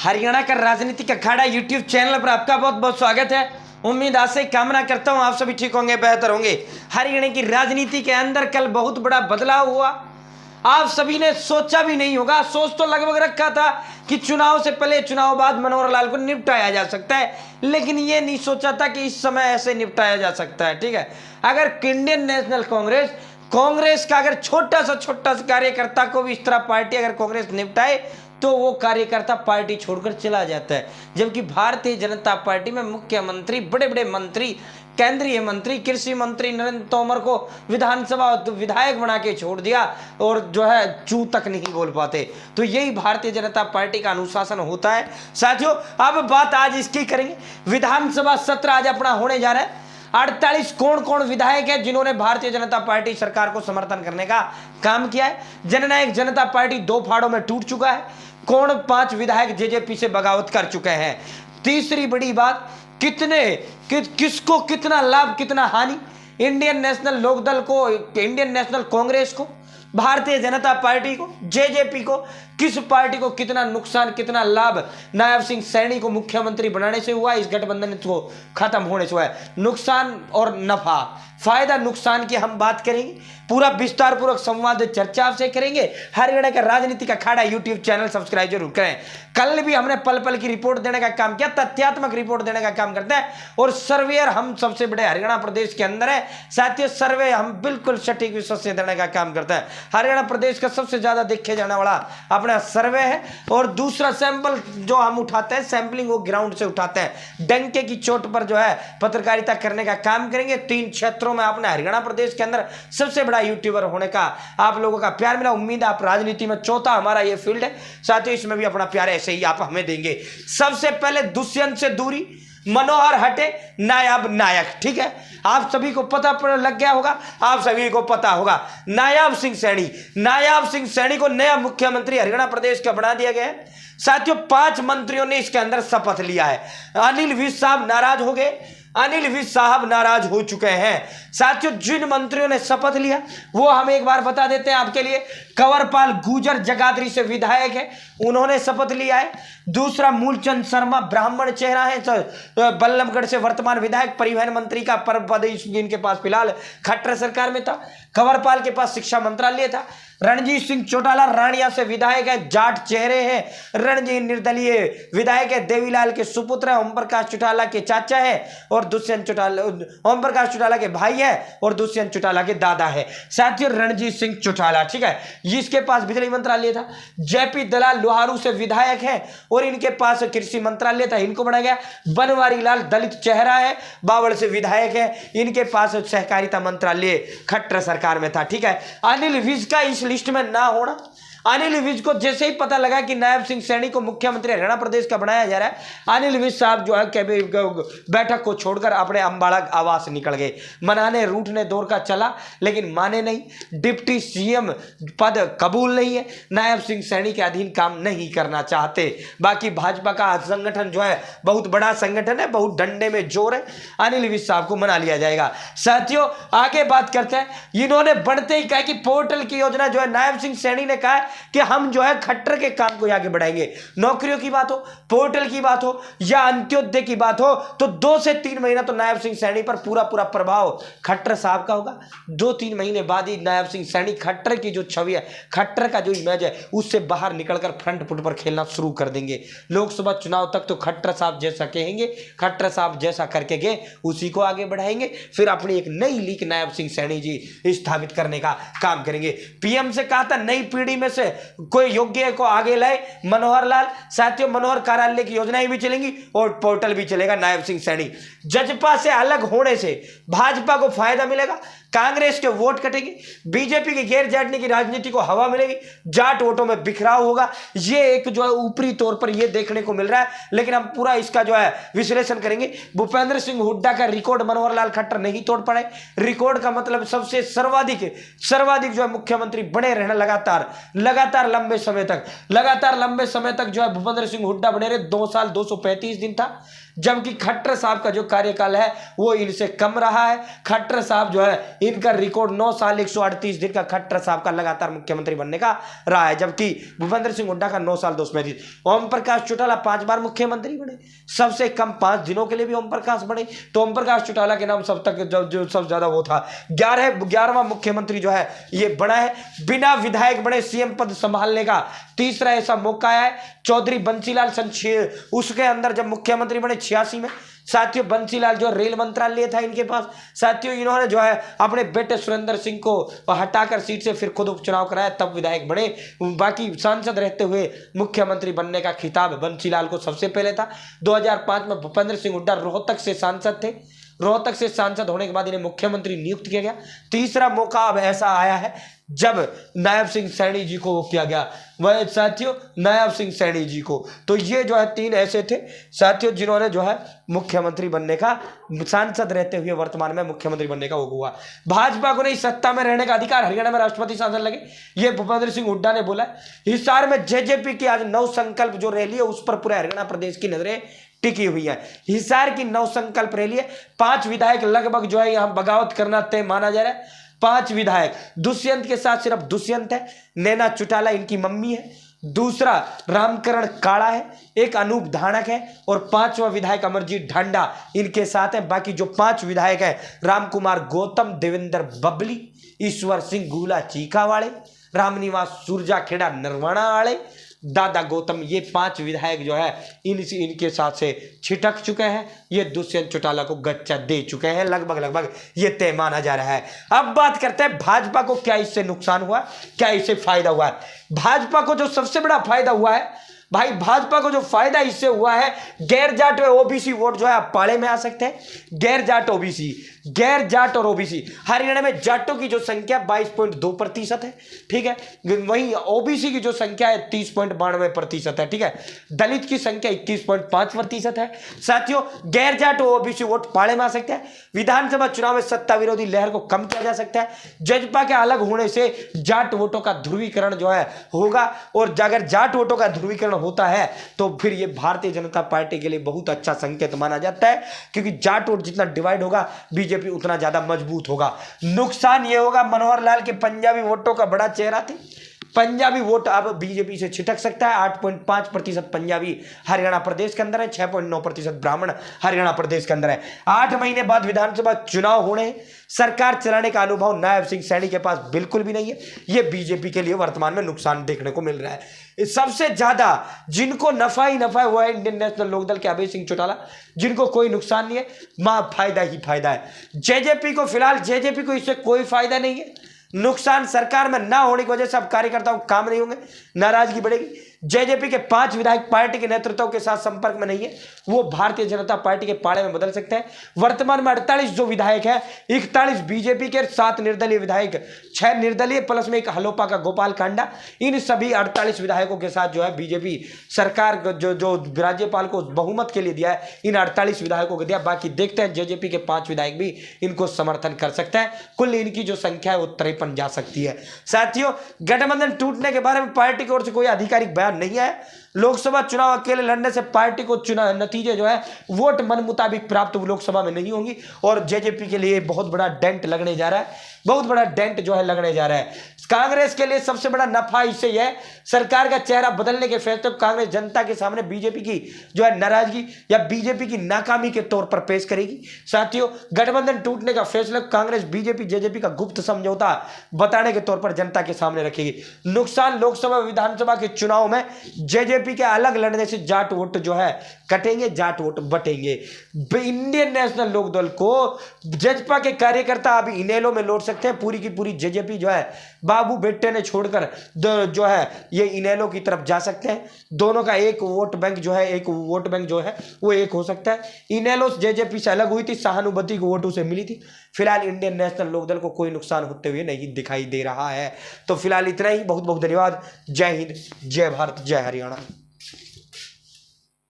हरियाणा का राजनीतिक अखाड़ा YouTube channel पर आपका बहुत बहुत स्वागत है। उम्मीद आशा कामना करता हूं आप सभी ठीक होंगे, बेहतर होंगे। हरियाणा की राजनीति के अंदर कल बहुत बड़ा बदलाव हुआ। आप सभी ने सोचा भी नहीं होगा, सोच तो लगभग रखा था कि चुनाव से पहले चुनाव बाद मनोहर लाल को निपटाया जा सकता है, लेकिन ये नहीं सोचा था कि इस समय ऐसे निपटाया जा सकता है। ठीक है, अगर इंडियन नेशनल कांग्रेस का अगर छोटा सा कार्यकर्ता को भी इस तरह पार्टी अगर कांग्रेस निपटाए तो वो कार्यकर्ता पार्टी छोड़कर चला जाता है। जबकि भारतीय जनता पार्टी में मुख्यमंत्री, बड़े बड़े मंत्री, केंद्रीय मंत्री, कृषि मंत्री नरेंद्र तोमर को विधानसभा विधायक बना के छोड़ दिया और जो है चू तक नहीं बोल पाते। तो यही भारतीय जनता पार्टी का अनुशासन होता है। साथियों, अब बात आज इसकी करेंगे। विधानसभा सत्र आज अपना होने जा रहा है। 48 कौन कौन विधायक है जिन्होंने भारतीय जनता पार्टी सरकार को समर्थन करने का काम किया है। जननायक जनता पार्टी 2 फाड़ों में टूट चुका है। कौन 5 विधायक जेजेपी से बगावत कर चुके हैं। तीसरी बड़ी बात, किसको कितना लाभ कितना हानि, इंडियन नेशनल लोकदल को, इंडियन नेशनल कांग्रेस को, भारतीय जनता पार्टी को, जेजेपी को, किस पार्टी को कितना नुकसान कितना लाभ नायब सिंह सैनी को मुख्यमंत्री बनाने से हुआ, इस गठबंधन को खत्म होने से हुआ है। नुकसान और नफा, फायदा नुकसान की हम बात करेंगे, पूरा विस्तार पूर्वक संवाद चर्चा आपसे करेंगे। हरियाणा का राजनीतिक अखाड़ा यूट्यूब चैनल सब्सक्राइब जरूर करें। कल भी हमने पल पल की रिपोर्ट देने का काम किया, तथ्यात्मक रिपोर्ट देने का काम करते हैं और सर्वेयर हम सबसे बड़े हरियाणा प्रदेश के अंदर है। साथियों, सर्वे हम बिल्कुल सटीक विश्वास से देने का काम करते हैं। हरियाणा प्रदेश का सबसे ज्यादा देखे जाने वाला अपना सर्वे है। और दूसरा सैंपल जो हम उठाते हैं, सैंपलिंग वो ग्राउंड से उठाते हैं। डंके की चोट पर जो है पत्रकारिता करने का काम करेंगे। 3 क्षेत्रों में आपने हरियाणा प्रदेश के अंदर सबसे बड़ा यूट्यूबर होने का आप लोगों का प्यार मिला। उम्मीद है आप राजनीति में चौथा हमारा ये फील्ड है। साथियों, इसमें भी अपना प्यार ऐसे ही आप हमें देंगे। सबसे पहले दुष्यंत से दूरी, मनोहर हटे, नायब नायक। ठीक है, आप सभी को पता लग गया होगा, आप सभी को पता होगा। नायब सिंह सैनी को नया मुख्यमंत्री हरियाणा प्रदेश का बना दिया गया है। साथियों, 5 मंत्रियों ने इसके अंदर शपथ लिया है। अनिल विज साहब नाराज हो गए, अनिल विज साहब नाराज हो चुके हैं। साथियों, जिन मंत्रियों ने शपथ लिया वो हम एक बार बता देते हैं आपके लिए। कंवरपाल गुर्जर जगाधरी से विधायक है, उन्होंने शपथ लिया है। दूसरा, मूलचंद शर्मा ब्राह्मण चेहरा है, बल्लभगढ़ से वर्तमान विधायक, परिवहन मंत्री का पद इनके पास फिलहाल खट्टर सरकार में था। कंवरपाल के पास शिक्षा मंत्रालय था। रणजीत सिंह चौटाला रानिया से विधायक है, जाट चेहरे हैं। रणजीत निर्दलीय विधायक है, देवीलाल के सुपुत्र है, ओम प्रकाश चौटाला के चाचा है और दुष्यंत चौटाला, ओम प्रकाश चौटाला के भाई है और दुष्यंत चौटाला के दादा है। साथियों, रणजीत सिंह चौटाला, ठीक है, इसके पास बिजली मंत्रालय था। जेपी दलाल लोहारू से विधायक है और इनके पास कृषि मंत्रालय था, इनको बनाया गया। बनवारी लाल दलित चेहरा है, बावल से विधायक है, इनके पास सहकारिता मंत्रालय खट्टर सरकार में था। ठीक है, अनिल विज का इस लिस्ट में ना होना, अनिल विज को जैसे ही पता लगा कि नायब सिंह सैनी को मुख्यमंत्री हरियाणा प्रदेश का बनाया जा रहा है, अनिल विज साहब जो है बैठक को छोड़कर अपने अंबाला आवास निकल गए। मनाने रूठने दौर का चला, लेकिन माने नहीं। डिप्टी सीएम पद कबूल नहीं है, नायब सिंह सैनी के अधीन काम नहीं करना चाहते। बाकी भाजपा का संगठन जो है बहुत बड़ा संगठन है, बहुत डंडे में जोर है, अनिल विज साहब को मना लिया जाएगा। साथियों, आगे बात करते हैं। इन्होंने बढ़ते ही कहा कि पोर्टल की योजना जो है, नायब सिंह सैनी ने कहा कि हम जो है खट्टर के काम को आगे बढ़ाएंगे। नौकरियों की बात हो, पोर्टल की बात हो या अंत्योदय की बात हो, तो 2 से 3 महीना तो नायब सिंह सैनी पर पूरा प्रभाव खट्टर साहब का होगा। 2-3 महीने बाद ही नायब सिंह सैनी खट्टर की जो छवि है, खट्टर का जो इमेज है, उससे बाहर निकलकर फ्रंट फुट पर खेलना शुरू कर देंगे। लोकसभा चुनाव तक तो खट्टर साहब जैसा कहेंगे, खट्टर साहब जैसा करके गए उसी को आगे बढ़ाएंगे। फिर अपनी एक नई लीग नायब सिंह सैनी जी स्थापित करने का काम करेंगे। पीएम से कहा था नई पीढ़ी में से कोई योग्य को आगे लाए, मनोहर लाल। साथियों, मनोहर कार्यालय की योजनाएं भी चलेंगी और पोर्टल भी चलेगा। नायब सिंह सैनी, जजपा से अलग होने से भाजपा को फायदा मिलेगा, कांग्रेस के वोट कटेंगे, बीजेपी की गैर जाटने की राजनीति को हवा मिलेगी, जाट वोटों में बिखराव होगा। ये एक जो है ऊपरी तौर पर ये देखने को मिल रहा है, लेकिन हम पूरा इसका जो है विश्लेषण करेंगे। भूपेंद्र सिंह हुड्डा का रिकॉर्ड मनोहर लाल खट्टर नहीं तोड़ पाए। रिकॉर्ड का मतलब सबसे सर्वाधिक जो है मुख्यमंत्री बने रहना लगातार लंबे समय तक जो है भूपेंद्र सिंह हुड्डा बने रहे। 2 साल 235 दिन था। जबकि खट्टर साहब का जो कार्यकाल है वो इनसे कम रहा है। खट्टर साहब जो है इनका रिकॉर्ड 9 साल 138 दिन का खट्टर साहब का लगातार मुख्यमंत्री बनने का रहा है, जबकि भूपेंद्र सिंह हुड्डा का 9 साल 235 दिन। ओम प्रकाश चौटाला 5 बार मुख्यमंत्री बने, सबसे कम 5 दिनों के लिए भी ओम प्रकाश बने, तो ओम प्रकाश चौटाला के नाम सब तक जो सबसे ज्यादा वो था। 11वां मुख्यमंत्री जो है ये बना है बिना विधायक बने सीएम पद संभालने का। तीसरा ऐसा मौका है चौधरी बंसीलाल उसके अंदर जब मुख्यमंत्री बने 86 में। साथियों बंसीलाल जो रेल मंत्रालय था इनके पास। साथियों इन्होंने जो है अपने बेटे सुरेंद्र सिंह को हटाकर सीट से फिर खुद उपचुनाव कराया, तब विधायक बने। बाकी सांसद रहते हुए मुख्यमंत्री बनने का खिताब बंसीलाल को सबसे पहले था। 2005 में भूपेंद्र सिंह हुड्डा रोहतक से सांसद थे। रोहतक से सांसद होने के बाद इन्हें मुख्यमंत्री नियुक्त किया गया। तीसरा मौका अब ऐसा आया है जब नायब सिंह सैनी जी को वो किया गया, वह साथियों नायब सिंह सैनी जी को। तो ये जो है 3 ऐसे थे साथियों जिन्होंने जो है मुख्यमंत्री बनने का, सांसद रहते हुए वर्तमान में मुख्यमंत्री बनने का वो हुआ। भाजपा को नहीं सत्ता में रहने का अधिकार, हरियाणा में राष्ट्रपति शासन लगे, ये भूपेंद्र सिंह हुड्डा ने बोला। हिसार में जेजेपी की आज नव संकल्प जो रैली है उस पर पूरे हरियाणा प्रदेश की नजरें टिकी हुई है। हिसार की नव संकल्प रैली है, 5 विधायक लगभग जो है यहां बगावत करना तय माना जा रहा है। 5 विधायक, दुष्यंत के साथ सिर्फ दुष्यंत है, नैना चौटाला इनकी मम्मी है, दूसरा रामकरण काड़ा है, एक अनूप धानक है और 5वां विधायक अमरजीत ढांडा इनके साथ है। बाकी जो 5 विधायक है रामकुमार गौतम, देवेंद्र बबली, ईश्वर सिंह गुला चीकावाड़े, रामनिवास सुरजाखेड़ा नरवाणा वाले, दादा गौतम, ये 5 विधायक जो है इनके साथ से छिटक चुके हैं। ये दुष्यंत चौटाला को गच्चा दे चुके हैं, लगभग ये तय माना जा रहा है। अब बात करते हैं भाजपा को क्या इससे नुकसान हुआ, क्या इससे फायदा हुआ है। भाजपा को जो सबसे बड़ा फायदा हुआ है भाई, भाजपा को जो फायदा इससे हुआ है, गैर जाट और ओबीसी वोट जो है आप पाले में आ सकते हैं। गैर जाट ओबीसी, गैर जाट और ओबीसी, हरियाणा में जाटों की जो संख्या 22.2% है, ठीक है, वहीं ओबीसी की जो संख्या है 30.92% है, ठीक है, दलित की संख्या 21.5% है। साथियों गैर जाट और ओबीसी वोट पाले में आ सकते हैं। विधानसभा चुनाव में सत्ता विरोधी लहर को कम किया जा सकता है। जजपा के अलग होने से जाट वोटों का ध्रुवीकरण जो है होगा, और अगर जाट वोटों का ध्रुवीकरण होता है तो फिर ये भारतीय जनता पार्टी के लिए बहुत अच्छा संकेत माना जाता है, क्योंकि जाट वोट जितना डिवाइड होगा बीजेपी उतना ज्यादा मजबूत होगा। नुकसान ये होगा मनोहर लाल के पंजाबी वोटों का बड़ा चेहरा थे, पंजाबी वोट अब बीजेपी से छिटक सकता है। 8.5% पंजाबी हरियाणा प्रदेश के अंदर है, 6.9% ब्राह्मण हरियाणा प्रदेश के अंदर है। 8 महीने बाद विधानसभा चुनाव होने हैं, सरकार चलाने का अनुभव नायब सिंह सैनी के पास बिल्कुल भी नहीं है। यह बीजेपी के लिए वर्तमान में नुकसान देखने को मिल रहा है। सबसे ज्यादा जिनको नफा ही नफा है वो है इंडियन नेशनल लोकदल के अभय सिंह चौटाला, जिनको कोई नुकसान नहीं है, वहां फायदा ही फायदा है। जेजेपी को फिलहाल जेजेपी को इससे कोई फायदा नहीं है। नुकसान सरकार में ना होने की वजह से अब कार्यकर्ताओं को काम नहीं होंगे, नाराजगी बढ़ेगी। जेजेपी के 5 विधायक पार्टी के नेतृत्व के साथ संपर्क में नहीं है, वो भारतीय जनता पार्टी के पाड़े में बदल सकते हैं। वर्तमान में 48 जो विधायक है, 41 बीजेपी के, 7 निर्दलीय विधायक, 6 निर्दलीय प्लस में एक हलोपा का गोपाल कांडा। इन सभी 48 विधायकों के साथ जो है बीजेपी सरकार जो राज्यपाल को बहुमत के लिए दिया है, इन 48 विधायकों को दिया। बाकी देखते हैं जेजेपी के 5 विधायक भी इनको समर्थन कर सकते हैं। कुल इनकी जो संख्या है वो 53 जा सकती है। साथियों गठबंधन टूटने के बारे में पार्टी की ओर से कोई आधिकारिक बयान नहीं है। लोकसभा चुनाव अकेले लड़ने से पार्टी को चुनाव नतीजे जो है वोट मन मुताबिक प्राप्त लोकसभा में नहीं होंगी, और जेजेपी के लिए बहुत बड़ा डेंट लगने जा रहा है, बहुत बड़ा डेंट जो है लगने जा रहा है। कांग्रेस के लिए सबसे बड़ा नफा इससे यह सरकार का चेहरा बदलने के फैसले कांग्रेस जनता के सामने बीजेपी की जो है नाराजगी या बीजेपी की नाकामी के तौर पर पेश करेगी। साथियों गठबंधन टूटने का फैसला कांग्रेस बीजेपी जेजेपी का गुप्त समझौता बताने के तौर पर जनता के सामने रखेगी। नुकसान लोकसभा विधानसभा के चुनाव में जेजेपी के अलग लड़ने से जाट वोट जो है कटेंगे, जाट वोट बटेंगे। इंडियन नेशनल लोकदल को जजपा के कार्यकर्ता अभी इनेलो में लौट सकते हैं, पूरी की पूरी जेजेपी जो है बाबू बेट्टे ने छोड़कर जो है ये इनेलो की तरफ जा सकते हैं। दोनों का एक वोट बैंक जो है, एक वोट बैंक जो है वो एक हो सकता है। इनेलो जेजेपी से अलग हुई थी, सहानुभूति को वोटों से मिली थी। फिलहाल इंडियन नेशनल लोकदल को कोई नुकसान होते हुए नहीं दिखाई दे रहा है। तो फिलहाल इतना ही। बहुत बहुत धन्यवाद। जय हिंद, जय भारत, जय हरियाणा।